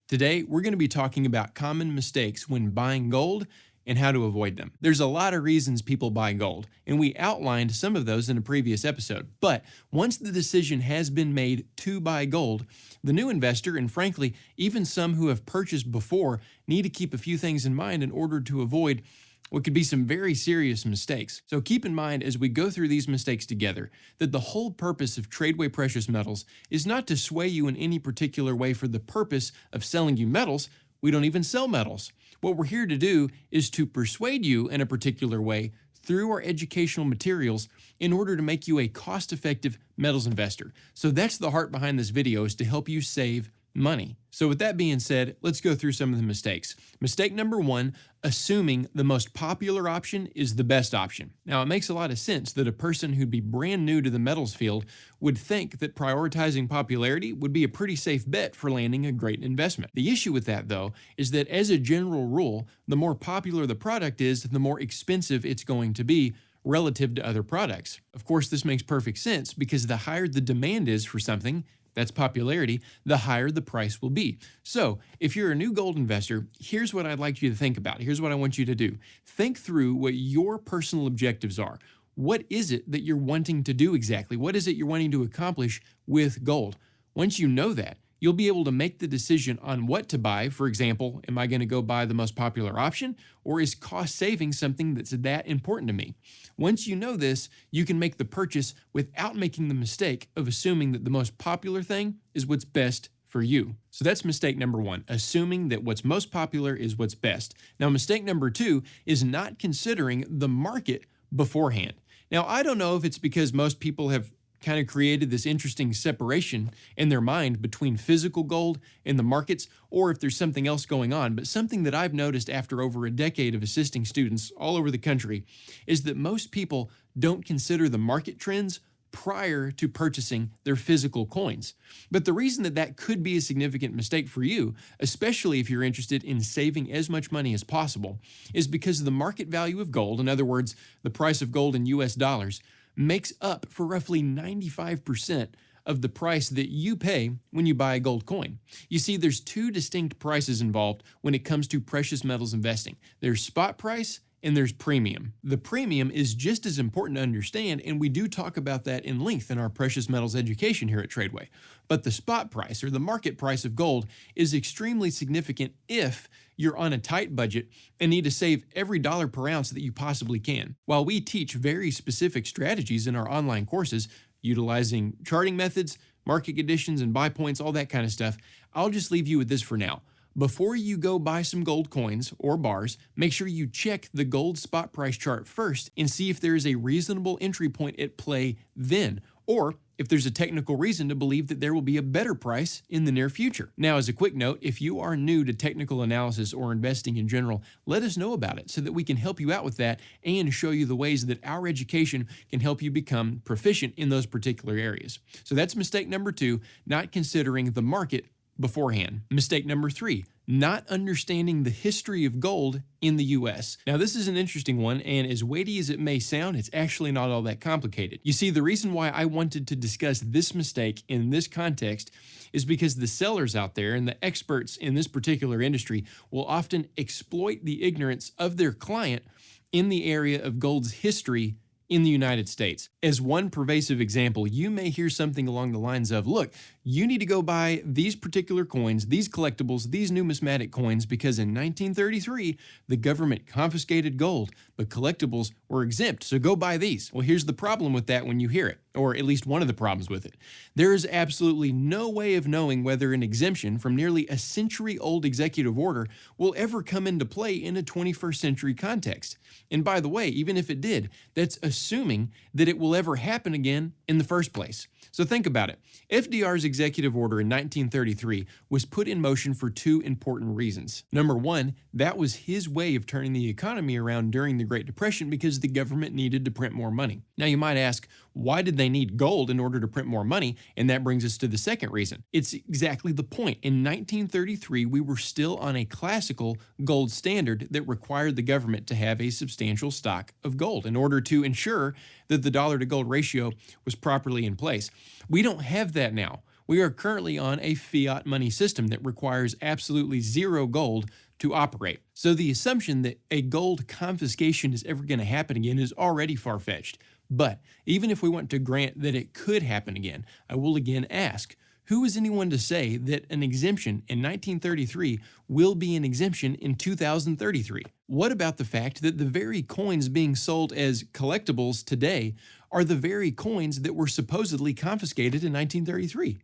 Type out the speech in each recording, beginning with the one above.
Today, we're going to be talking about common mistakes when buying gold and how to avoid them. There's a lot of reasons people buy gold, and we outlined some of those in a previous episode. But once the decision has been made to buy gold, the new investor, and frankly, even some who have purchased before, need to keep a few things in mind in order to avoid what could be some very serious mistakes. So keep in mind as we go through these mistakes together that the whole purpose of TRADEway Precious Metals is not to sway you in any particular way for the purpose of selling you metals. We don't even sell metals. What we're here to do is to persuade you in a particular way through our educational materials in order to make you a cost-effective metals investor. So that's the heart behind this video, is to help you save money. So with that being said, let's go through some of the mistakes. Mistake number one, assuming the most popular option is the best option. Now, it makes a lot of sense that a person who'd be brand new to the metals field would think that prioritizing popularity would be a pretty safe bet for landing a great investment. The issue with that, though, is that as a general rule, the more popular the product is, the more expensive it's going to be relative to other products. Of course, this makes perfect sense because the higher the demand is for something, that's popularity, the higher the price will be. So if you're a new gold investor, here's what I'd like you to think about. Here's what I want you to do. Think through what your personal objectives are. What is it that you're wanting to do exactly? What is it you're wanting to accomplish with gold? Once you know that, you'll be able to make the decision on what to buy. For example, am I going to go buy the most popular option, or is cost saving something that's that important to me? Once you know this, you can make the purchase without making the mistake of assuming that the most popular thing is what's best for you. So that's mistake number one, assuming that what's most popular is what's best. Now, mistake number two is not considering the market beforehand. Now, I don't know if it's because most people have kind of created this interesting separation in their mind between physical gold and the markets, or if there's something else going on. But something that I've noticed after over a decade of assisting students all over the country is that most people don't consider the market trends prior to purchasing their physical coins. But the reason that that could be a significant mistake for you, especially if you're interested in saving as much money as possible, is because the market value of gold, in other words, the price of gold in US dollars, makes up for roughly 95% of the price that you pay when you buy a gold coin. You see, there's two distinct prices involved when it comes to precious metals investing. There's spot price and there's premium. The premium is just as important to understand, and we do talk about that in length in our precious metals education here at TRADEway. But the spot price, or the market price of gold, is extremely significant if you're on a tight budget and need to save every dollar per ounce that you possibly can. While we teach very specific strategies in our online courses, utilizing charting methods, market conditions, and buy points, all that kind of stuff, I'll just leave you with this for now. Before you go buy some gold coins or bars, make sure you check the gold spot price chart first and see if there is a reasonable entry point at play then, or if there's a technical reason to believe that there will be a better price in the near future. Now, as a quick note, if you are new to technical analysis or investing in general, let us know about it so that we can help you out with that and show you the ways that our education can help you become proficient in those particular areas. So that's mistake number two, not considering the market beforehand. Mistake number three, not understanding the history of gold in the US. Now, this is an interesting one, and as weighty as it may sound, it's actually not all that complicated. You see, the reason why I wanted to discuss this mistake in this context is because the sellers out there and the experts in this particular industry will often exploit the ignorance of their client in the area of gold's history in the United States. As one pervasive example, you may hear something along the lines of, look, you need to go buy these particular coins, these collectibles, these numismatic coins, because in 1933, the government confiscated gold, but collectibles were exempt, so go buy these. Well, here's the problem with that when you hear it, or at least one of the problems with it. There is absolutely no way of knowing whether an exemption from nearly a century-old executive order will ever come into play in a 21st century context. And by the way, even if it did, that's assuming that it will ever happen again in the first place. So think about it. FDR's executive order in 1933 was put in motion for two important reasons. Number one, that was his way of turning the economy around during the Great Depression because the government needed to print more money. Now you might ask, why did they need gold in order to print more money? And that brings us to the second reason. It's exactly the point. In 1933, we were still on a classical gold standard that required the government to have a substantial stock of gold in order to ensure that the dollar to gold ratio was properly in place. We don't have that now. We are currently on a fiat money system that requires absolutely zero gold to operate. So the assumption that a gold confiscation is ever going to happen again is already far-fetched. But even if we want to grant that it could happen again, I will again ask, who is anyone to say that an exemption in 1933 will be an exemption in 2033? What about the fact that the very coins being sold as collectibles today are the very coins that were supposedly confiscated in 1933?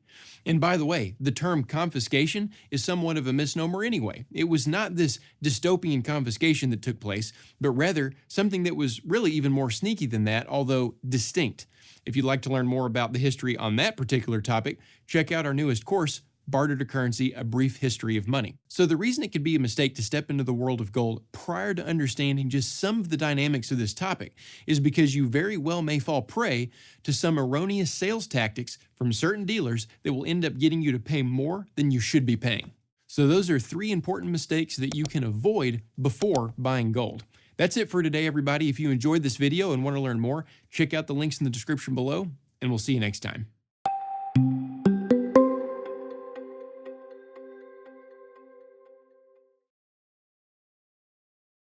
And by the way, the term confiscation is somewhat of a misnomer anyway. It was not this dystopian confiscation that took place, but rather something that was really even more sneaky than that, although distinct. If you'd like to learn more about the history on that particular topic, check out our newest course, Barter to Currency, A Brief History of Money. So the reason it could be a mistake to step into the world of gold prior to understanding just some of the dynamics of this topic is because you very well may fall prey to some erroneous sales tactics from certain dealers that will end up getting you to pay more than you should be paying. So those are 3 important mistakes that you can avoid before buying gold. That's it for today, everybody. If you enjoyed this video and want to learn more, check out the links in the description below, and we'll see you next time.